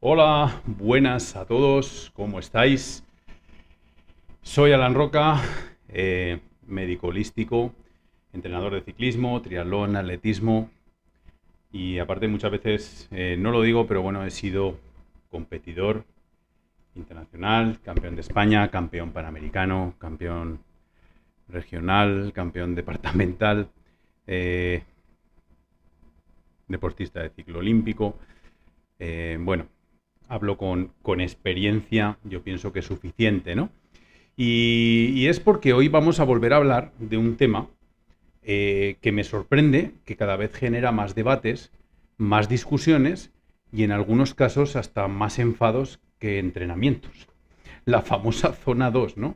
Hola, buenas a todos, ¿cómo estáis? Soy Alan Roca, médico holístico, entrenador de ciclismo, triatlón, atletismo y aparte muchas veces, no lo digo, pero bueno, he sido competidor internacional, campeón de España, campeón panamericano, campeón regional, campeón departamental, deportista de ciclo olímpico. Bueno, hablo con experiencia, yo pienso que es suficiente, ¿no? Y es porque hoy vamos a volver a hablar de un tema que me sorprende, que cada vez genera más debates, más discusiones y en algunos casos hasta más enfados que entrenamientos. La famosa zona 2, ¿no?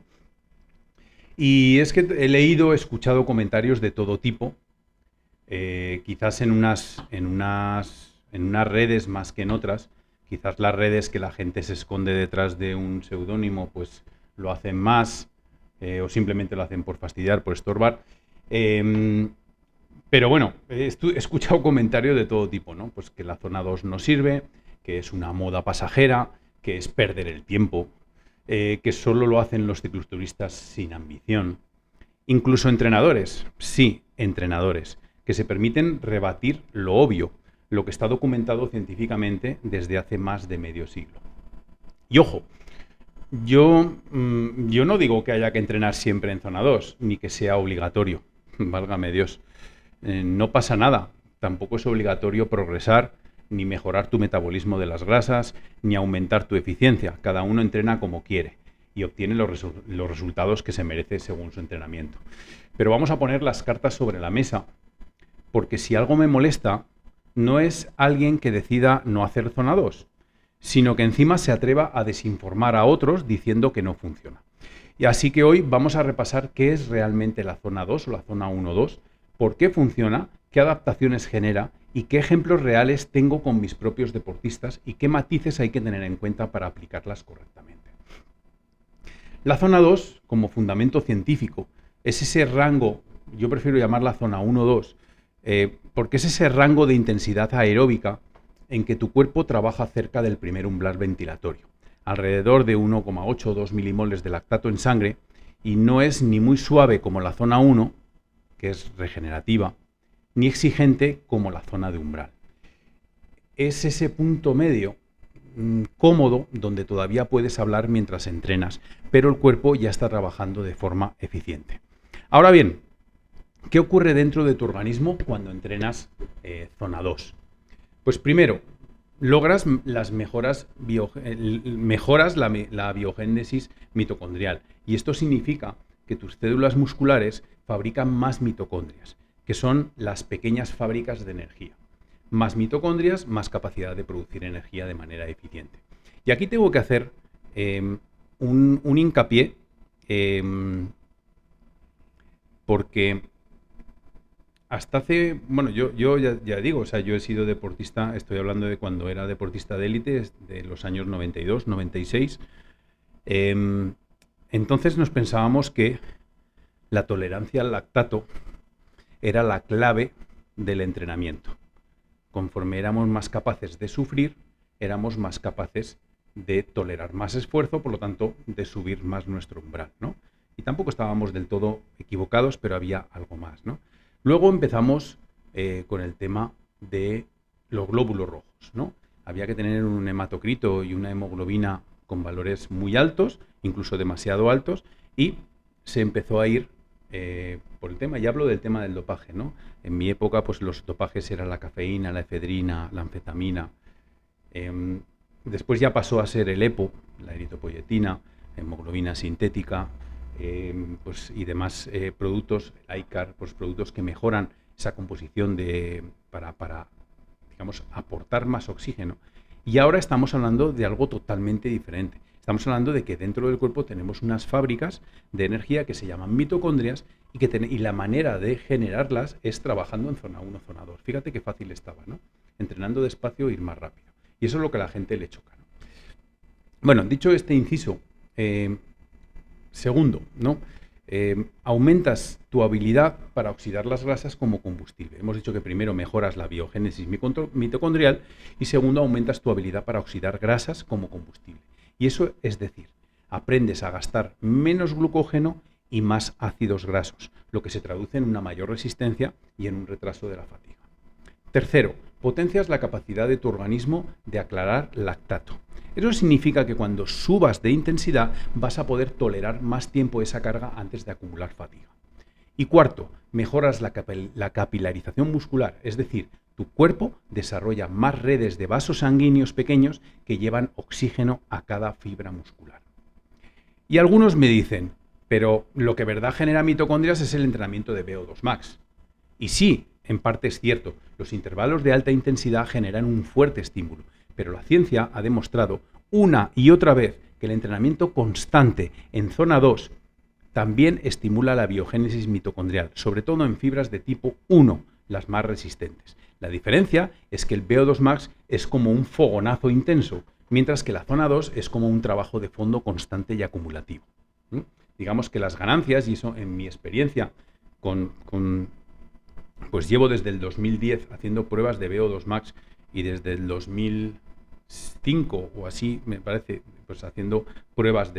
Y es que he escuchado comentarios de todo tipo, quizás en unas redes más que en otras. Quizás las redes que la gente se esconde detrás de un seudónimo, pues lo hacen más, o simplemente lo hacen por fastidiar, por estorbar. Pero bueno, he escuchado comentarios de todo tipo, ¿no? Pues que la zona 2 no sirve, que es una moda pasajera, que es perder el tiempo, que solo lo hacen los cicloturistas sin ambición. Incluso entrenadores, sí, entrenadores, que se permiten rebatir lo obvio, lo que está documentado científicamente desde hace más de medio siglo. Y ojo, yo no digo que haya que entrenar siempre en zona 2, ni que sea obligatorio, válgame Dios. No pasa nada, tampoco es obligatorio progresar, ni mejorar tu metabolismo de las grasas, ni aumentar tu eficiencia. Cada uno entrena como quiere y obtiene los resultados que se merece según su entrenamiento. Pero vamos a poner las cartas sobre la mesa, porque si algo me molesta, no es alguien que decida no hacer zona 2, sino que encima se atreva a desinformar a otros diciendo que no funciona. Y así que hoy vamos a repasar qué es realmente la zona 2 o la zona 1-2, por qué funciona, qué adaptaciones genera y qué ejemplos reales tengo con mis propios deportistas y qué matices hay que tener en cuenta para aplicarlas correctamente. La zona 2, como fundamento científico, es ese rango, yo prefiero llamarla zona 1-2, porque es ese rango de intensidad aeróbica en que tu cuerpo trabaja cerca del primer umbral ventilatorio, alrededor de 1,8 o 2 milimoles de lactato en sangre, y no es ni muy suave como la zona 1, que es regenerativa, ni exigente como la zona de umbral. Es ese punto medio cómodo donde todavía puedes hablar mientras entrenas, pero el cuerpo ya está trabajando de forma eficiente. Ahora bien, ¿qué ocurre dentro de tu organismo cuando entrenas zona 2? Pues primero, logras las mejoras la biogénesis mitocondrial. Y esto significa que tus células musculares fabrican más mitocondrias, que son las pequeñas fábricas de energía. Más mitocondrias, más capacidad de producir energía de manera eficiente. Y aquí tengo que hacer un hincapié, porque hasta hace, bueno, yo ya digo, o sea, yo he sido deportista, estoy hablando de cuando era deportista de élite, de los años 92, 96. Entonces nos pensábamos que la tolerancia al lactato era la clave del entrenamiento. Conforme éramos más capaces de sufrir, éramos más capaces de tolerar más esfuerzo, por lo tanto, de subir más nuestro umbral, ¿no? Y tampoco estábamos del todo equivocados, pero había algo más, ¿no? Luego empezamos con el tema de los glóbulos rojos, ¿no? Había que tener un hematocrito y una hemoglobina con valores muy altos, incluso demasiado altos, y se empezó a ir por el tema, y hablo del tema del dopaje, ¿no? En mi época, pues los dopajes eran la cafeína, la efedrina, la anfetamina. Después ya pasó a ser el EPO, la eritropoyetina, hemoglobina sintética, pues, y demás productos, el ICAR, pues productos que mejoran esa composición para digamos, aportar más oxígeno. Y ahora estamos hablando de algo totalmente diferente. Estamos hablando de que dentro del cuerpo tenemos unas fábricas de energía que se llaman mitocondrias y la manera de generarlas es trabajando en zona 1, zona 2. Fíjate qué fácil estaba, ¿no? Entrenando despacio, ir más rápido. Y eso es lo que a la gente le choca, ¿no? Bueno, dicho este inciso, segundo, ¿no? aumentas tu habilidad para oxidar las grasas como combustible. Hemos dicho que primero mejoras la biogénesis mitocondrial y segundo aumentas tu habilidad para oxidar grasas como combustible. Y eso es decir, aprendes a gastar menos glucógeno y más ácidos grasos, lo que se traduce en una mayor resistencia y en un retraso de la fatiga. Tercero, potencias la capacidad de tu organismo de aclarar lactato. Eso significa que cuando subas de intensidad vas a poder tolerar más tiempo esa carga antes de acumular fatiga. Y cuarto, mejoras la capilarización muscular, es decir, tu cuerpo desarrolla más redes de vasos sanguíneos pequeños que llevan oxígeno a cada fibra muscular. Y algunos me dicen, pero lo que verdad genera mitocondrias es el entrenamiento de VO2 max. Y sí, en parte es cierto, los intervalos de alta intensidad generan un fuerte estímulo, pero la ciencia ha demostrado una y otra vez que el entrenamiento constante en zona 2 también estimula la biogénesis mitocondrial, sobre todo en fibras de tipo 1, las más resistentes. La diferencia es que el VO2 max es como un fogonazo intenso, mientras que la zona 2 es como un trabajo de fondo constante y acumulativo. Digamos que las ganancias, y eso en mi experiencia pues llevo desde el 2010 haciendo pruebas de VO2 max y desde el 2005 o así, me parece, pues haciendo pruebas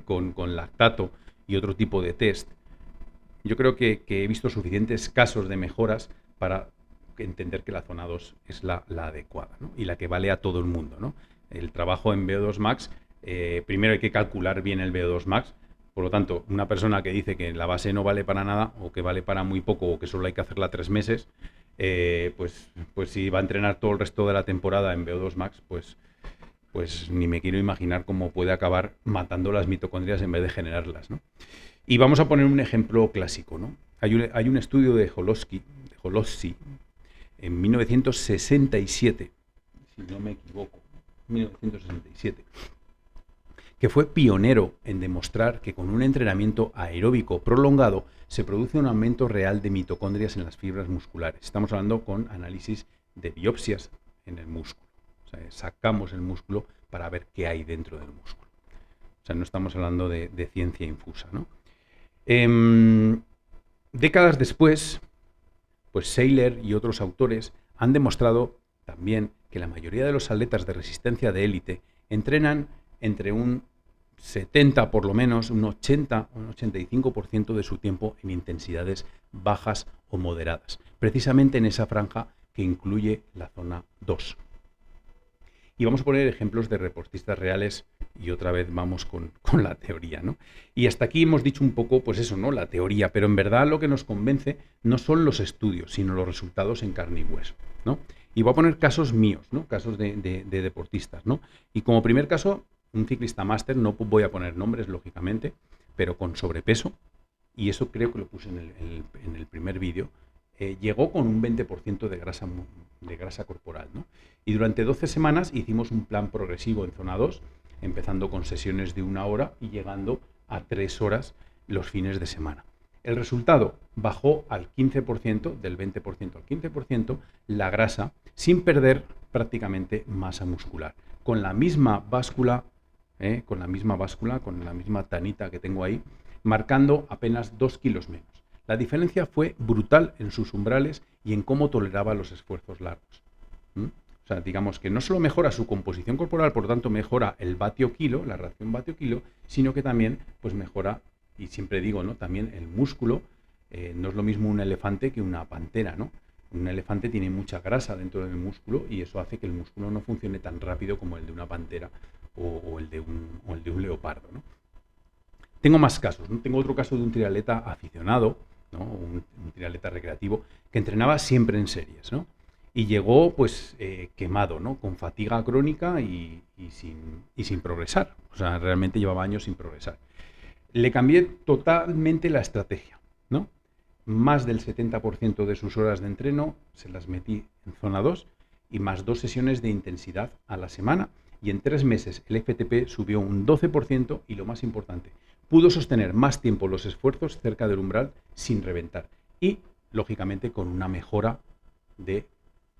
con lactato y otro tipo de test. Yo creo que he visto suficientes casos de mejoras para entender que la zona 2 es la adecuada, ¿no? Y la que vale a todo el mundo, ¿no? El trabajo en VO2 max, primero hay que calcular bien el VO2 max. Por lo tanto, una persona que dice que la base no vale para nada o que vale para muy poco o que solo hay que hacerla 3 meses, pues si va a entrenar todo el resto de la temporada en VO2 max, pues ni me quiero imaginar cómo puede acabar matando las mitocondrias en vez de generarlas, ¿no? Y vamos a poner un ejemplo clásico, ¿no? Hay un estudio de Holosky en 1967, si no me equivoco, 1967, que fue pionero en demostrar que con un entrenamiento aeróbico prolongado se produce un aumento real de mitocondrias en las fibras musculares. Estamos hablando con análisis de biopsias en el músculo. O sea, sacamos el músculo para ver qué hay dentro del músculo. O sea, no estamos hablando de ciencia infusa, ¿no? Décadas después, pues Seiler y otros autores han demostrado también que la mayoría de los atletas de resistencia de élite entrenan entre un 70 por lo menos, un 80 o un 85% de su tiempo en intensidades bajas o moderadas, precisamente en esa franja que incluye la zona 2. Y vamos a poner ejemplos de deportistas reales y otra vez vamos con la teoría, ¿no? Y hasta aquí hemos dicho un poco, pues eso, ¿no? La teoría, pero en verdad lo que nos convence no son los estudios, sino los resultados en carne y hueso, ¿no? Y voy a poner casos míos, ¿no? Casos de deportistas, ¿no? Y como primer caso, un ciclista máster, no voy a poner nombres, lógicamente, pero con sobrepeso, y eso creo que lo puse en el primer vídeo, llegó con un 20% de grasa corporal, ¿no? Y durante 12 semanas hicimos un plan progresivo en zona 2, empezando con sesiones de 1 hora y llegando a 3 horas los fines de semana. El resultado, bajó al 15%, del 20% al 15%, la grasa, sin perder prácticamente masa muscular. Con la misma báscula, con la misma tanita que tengo ahí, marcando apenas 2 kilos menos. La diferencia fue brutal en sus umbrales y en cómo toleraba los esfuerzos largos. O sea, digamos que no solo mejora su composición corporal, por lo tanto mejora el vatio kilo, la reacción vatio kilo, sino que también pues mejora, y siempre digo, ¿no? También el músculo. No es lo mismo un elefante que una pantera, ¿no? Un elefante tiene mucha grasa dentro del músculo y eso hace que el músculo no funcione tan rápido como el de una pantera o el de un leopardo, ¿no? Tengo más casos, ¿no? Tengo otro caso de un triatleta aficionado, ¿no? Un triatleta recreativo que entrenaba siempre en series, ¿no? Y llegó pues quemado, ¿no? Con fatiga crónica y sin progresar. O sea, realmente llevaba años sin progresar. Le cambié totalmente la estrategia, ¿no? Más del 70% de sus horas de entreno se las metí en zona 2 y más 2 sesiones de intensidad a la semana. Y en 3 meses el FTP subió un 12% y lo más importante, pudo sostener más tiempo los esfuerzos cerca del umbral sin reventar. Y, lógicamente, con una mejora de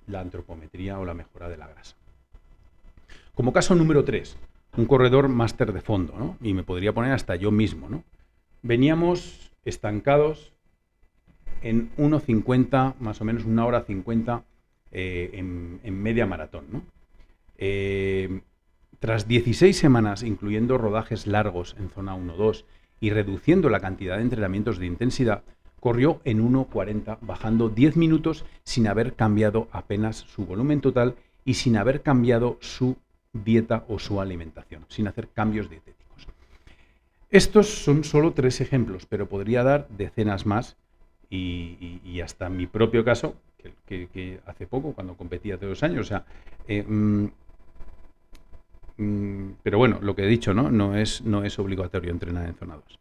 la antropometría o la mejora de la grasa. Como caso número 3, un corredor máster de fondo, ¿no? Y me podría poner hasta yo mismo, ¿no? veníamos estancados en 1,50, más o menos 1 hora 50 en media maratón, ¿no? Tras 16 semanas, incluyendo rodajes largos en zona 1-2 y reduciendo la cantidad de entrenamientos de intensidad, corrió en 1,40, bajando 10 minutos sin haber cambiado apenas su volumen total y sin haber cambiado su dieta o su alimentación, sin hacer cambios dietéticos. Estos son solo 3 ejemplos, pero podría dar decenas más y hasta mi propio caso, que hace poco, cuando competí hace 2 años, o sea, pero bueno, lo que he dicho, ¿no? No es obligatorio entrenar en zona 2.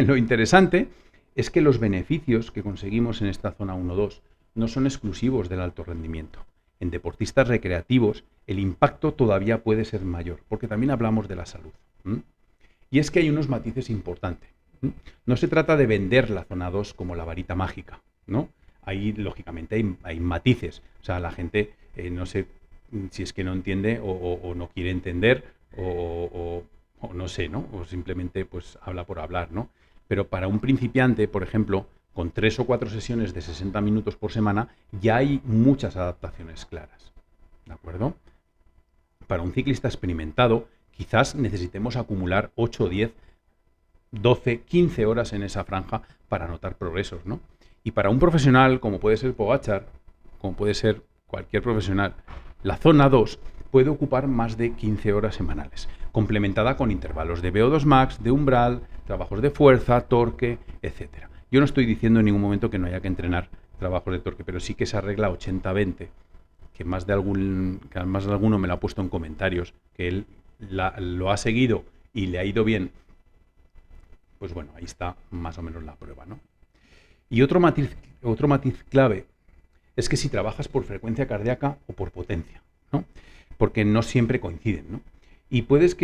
Lo interesante es que los beneficios que conseguimos en esta zona 1-2 no son exclusivos del alto rendimiento. En deportistas recreativos el impacto todavía puede ser mayor, porque también hablamos de la salud. Y es que hay unos matices importantes. No se trata de vender la zona 2 como la varita mágica, ¿no? Ahí, lógicamente, hay matices. O sea, la gente, no sé si es que no entiende o no quiere entender o no sé, ¿no? O simplemente pues habla por hablar, ¿no? Pero para un principiante, por ejemplo, con 3 o 4 sesiones de 60 minutos por semana, ya hay muchas adaptaciones claras, ¿de acuerdo? Para un ciclista experimentado, quizás necesitemos acumular 8, 10, 12, 15 horas en esa franja para notar progresos, ¿no? Y para un profesional, como puede ser Pogačar, como puede ser cualquier profesional, la zona 2 puede ocupar más de 15 horas semanales, complementada con intervalos de VO2 max, de umbral, trabajos de fuerza, torque, etc. Yo no estoy diciendo en ningún momento que no haya que entrenar trabajos de torque, pero sí que esa regla 80-20, que más de alguno me lo ha puesto en comentarios, que él lo ha seguido y le ha ido bien, pues bueno, ahí está más o menos la prueba, ¿no? Y otro matiz clave es que si trabajas por frecuencia cardíaca o por potencia, ¿no? Porque no siempre coinciden, ¿no? Y puede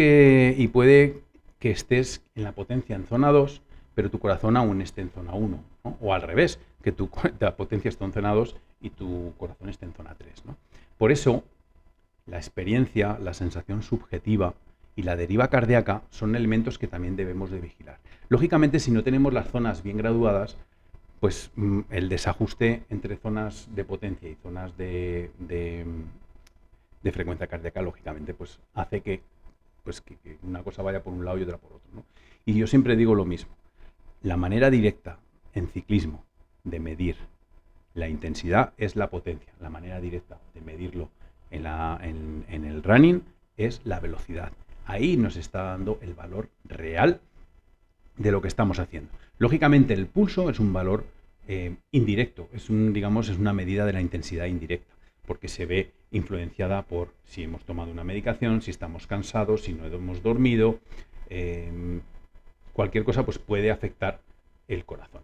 que estés en la potencia en zona 2, pero tu corazón aún esté en zona 1, ¿no? O al revés, que la potencia esté en zona 2 y tu corazón esté en zona 3, ¿no? Por eso, la experiencia, la sensación subjetiva y la deriva cardíaca son elementos que también debemos de vigilar. Lógicamente, si no tenemos las zonas bien graduadas, pues el desajuste entre zonas de potencia y zonas de frecuencia cardíaca, lógicamente, pues hace que una cosa vaya por un lado y otra por otro, ¿no? Y yo siempre digo lo mismo. La manera directa en ciclismo de medir la intensidad es la potencia. La manera directa de medirlo en el running es la velocidad. Ahí nos está dando el valor real de lo que estamos haciendo. Lógicamente, el pulso es un valor indirecto, es una medida de la intensidad indirecta, porque se ve influenciada por si hemos tomado una medicación, si estamos cansados, si no hemos dormido, cualquier cosa pues puede afectar el corazón.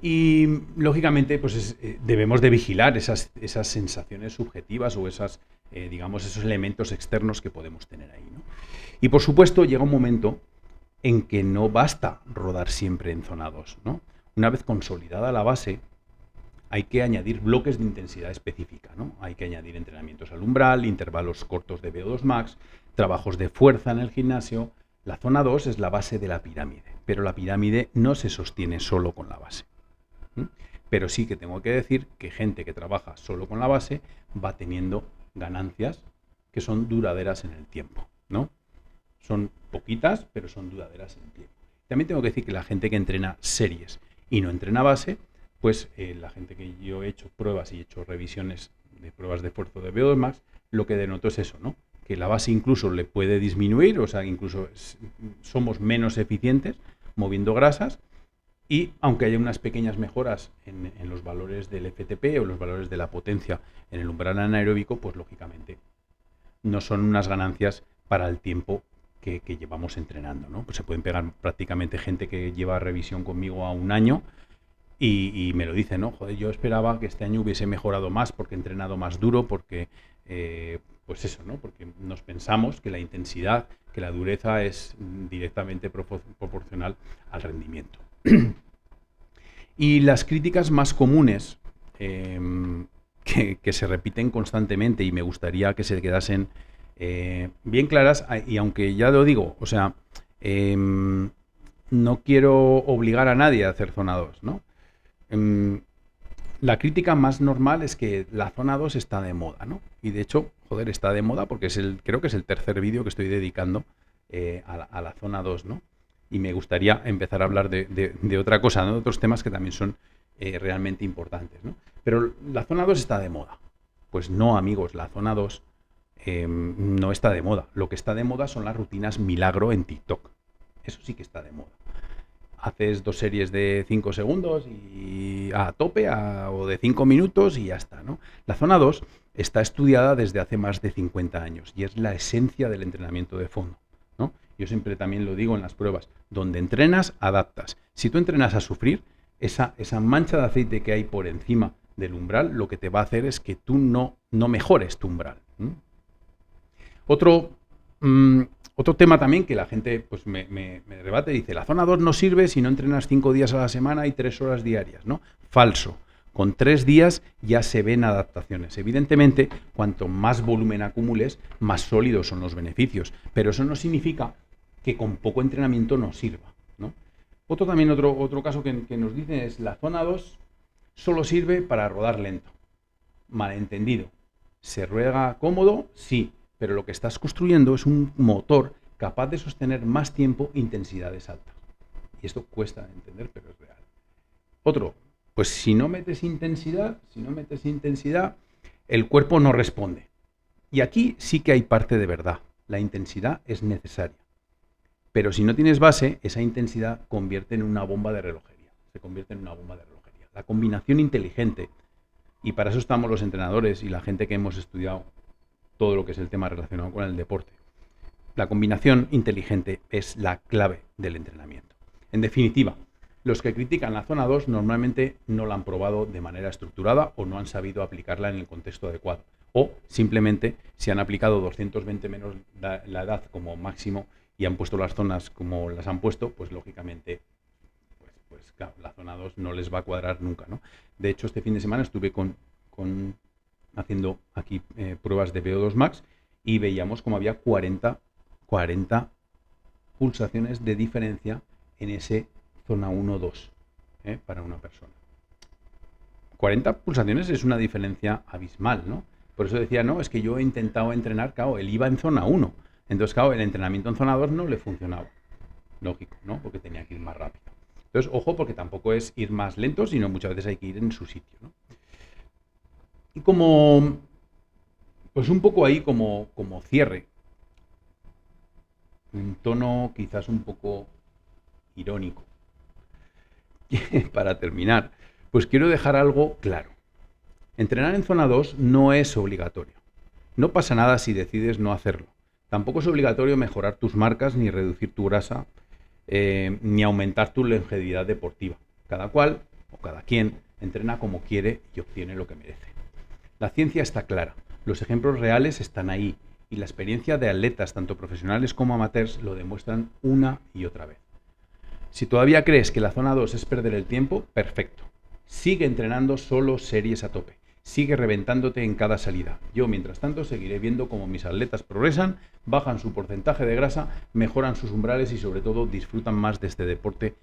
Y lógicamente pues debemos de vigilar esas sensaciones subjetivas o esos elementos externos que podemos tener ahí, ¿no? Y por supuesto llega un momento en que no basta rodar siempre en zona 2, ¿no? Una vez consolidada la base, hay que añadir bloques de intensidad específica, ¿no? Hay que añadir entrenamientos al umbral, intervalos cortos de VO2 max, trabajos de fuerza en el gimnasio. La zona 2 es la base de la pirámide, pero la pirámide no se sostiene solo con la base. Pero sí que tengo que decir que gente que trabaja solo con la base va teniendo ganancias que son duraderas en el tiempo, ¿no? Son poquitas, pero son duraderas en el tiempo. También tengo que decir que la gente que entrena series y no entrena base, pues la gente que yo he hecho pruebas y he hecho revisiones de pruebas de esfuerzo de VO2 max, lo que denoto es eso, ¿no? Que la base incluso le puede disminuir, o sea, incluso somos menos eficientes moviendo grasas, y aunque haya unas pequeñas mejoras en los valores del FTP o los valores de la potencia en el umbral anaeróbico, pues lógicamente no son unas ganancias para el tiempo que llevamos entrenando, ¿no? Pues se pueden pegar prácticamente gente que lleva revisión conmigo a 1 año y me lo dice, ¿no? Joder, yo esperaba que este año hubiese mejorado más porque he entrenado más duro, porque, pues eso, ¿no? Porque nos pensamos que la intensidad, que la dureza es directamente proporcional al rendimiento. Y las críticas más comunes que se repiten constantemente y me gustaría que se quedasen bien claras, y aunque ya lo digo, o sea, no quiero obligar a nadie a hacer zona 2, ¿no? La crítica más normal es que la zona 2 está de moda, ¿no? Y de hecho, joder, está de moda porque creo que es el tercer vídeo que estoy dedicando a la zona 2, ¿no? Y me gustaría empezar a hablar de otra cosa, ¿no? De otros temas que también son realmente importantes, ¿no? Pero la zona 2 está de moda. Pues no, amigos, la zona 2 no está de moda. Lo que está de moda son las rutinas milagro en TikTok. Eso sí que está de moda. Haces 2 series de 5 segundos y a tope, o de 5 minutos y ya está, ¿no? La zona 2 está estudiada desde hace más de 50 años y es la esencia del entrenamiento de fondo, ¿no? Yo siempre también lo digo en las pruebas, donde entrenas, adaptas. Si tú entrenas a sufrir, esa mancha de aceite que hay por encima del umbral, lo que te va a hacer es que tú no mejores tu umbral. Otro tema también que la gente pues me rebate, dice, la zona 2 no sirve si no entrenas 5 días a la semana y 3 horas diarias, ¿no? Falso. Con 3 días ya se ven adaptaciones. Evidentemente, cuanto más volumen acumules, más sólidos son los beneficios. Pero eso no significa que con poco entrenamiento no sirva, ¿no? Otro caso que nos dicen es, la zona 2 solo sirve para rodar lento. Malentendido. ¿Se rueda cómodo? Sí. Pero lo que estás construyendo es un motor capaz de sostener más tiempo intensidades altas. Y esto cuesta entender, pero es real. Otro, pues si no metes intensidad, el cuerpo no responde. Y aquí sí que hay parte de verdad. La intensidad es necesaria. Pero si no tienes base, esa intensidad convierte en una bomba de relojería. Se convierte en una bomba de relojería. La combinación inteligente, y para eso estamos los entrenadores y la gente que hemos estudiado todo lo que es el tema relacionado con el deporte. La combinación inteligente es la clave del entrenamiento. En definitiva, los que critican la zona 2 normalmente no la han probado de manera estructurada o no han sabido aplicarla en el contexto adecuado. O simplemente si han aplicado 220 menos la edad como máximo y han puesto las zonas como las han puesto, pues lógicamente pues claro, la zona 2 no les va a cuadrar nunca, ¿no? De hecho, este fin de semana estuve haciendo aquí pruebas de VO2 Max y veíamos como había 40 pulsaciones de diferencia en ese zona 1-2 para una persona. 40 pulsaciones es una diferencia abismal, ¿no? Por eso decía, no, es que yo he intentado entrenar, claro, él iba en zona 1. Entonces, claro, el entrenamiento en zona 2 no le funcionaba. Lógico, ¿no? Porque tenía que ir más rápido. Entonces, ojo, porque tampoco es ir más lento, sino muchas veces hay que ir en su sitio, ¿no? Y pues un poco ahí como cierre, un tono quizás un poco irónico. Para terminar, pues quiero dejar algo claro. Entrenar en zona 2 no es obligatorio. No pasa nada si decides no hacerlo. Tampoco es obligatorio mejorar tus marcas, ni reducir tu grasa, ni aumentar tu longevidad deportiva. Cada cual o cada quien entrena como quiere y obtiene lo que merece. La ciencia está clara, los ejemplos reales están ahí y la experiencia de atletas, tanto profesionales como amateurs, lo demuestran una y otra vez. Si todavía crees que la zona 2 es perder el tiempo, perfecto. Sigue entrenando solo series a tope. Sigue reventándote en cada salida. Yo, mientras tanto, seguiré viendo cómo mis atletas progresan, bajan su porcentaje de grasa, mejoran sus umbrales y sobre todo disfrutan más de este deporte,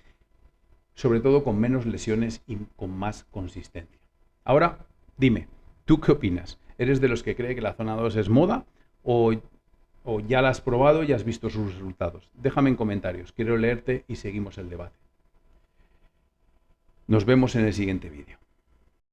sobre todo con menos lesiones y con más consistencia. Ahora, dime, ¿tú qué opinas? ¿Eres de los que cree que la zona 2 es moda o ya la has probado y has visto sus resultados? Déjame en comentarios, quiero leerte y seguimos el debate. Nos vemos en el siguiente vídeo.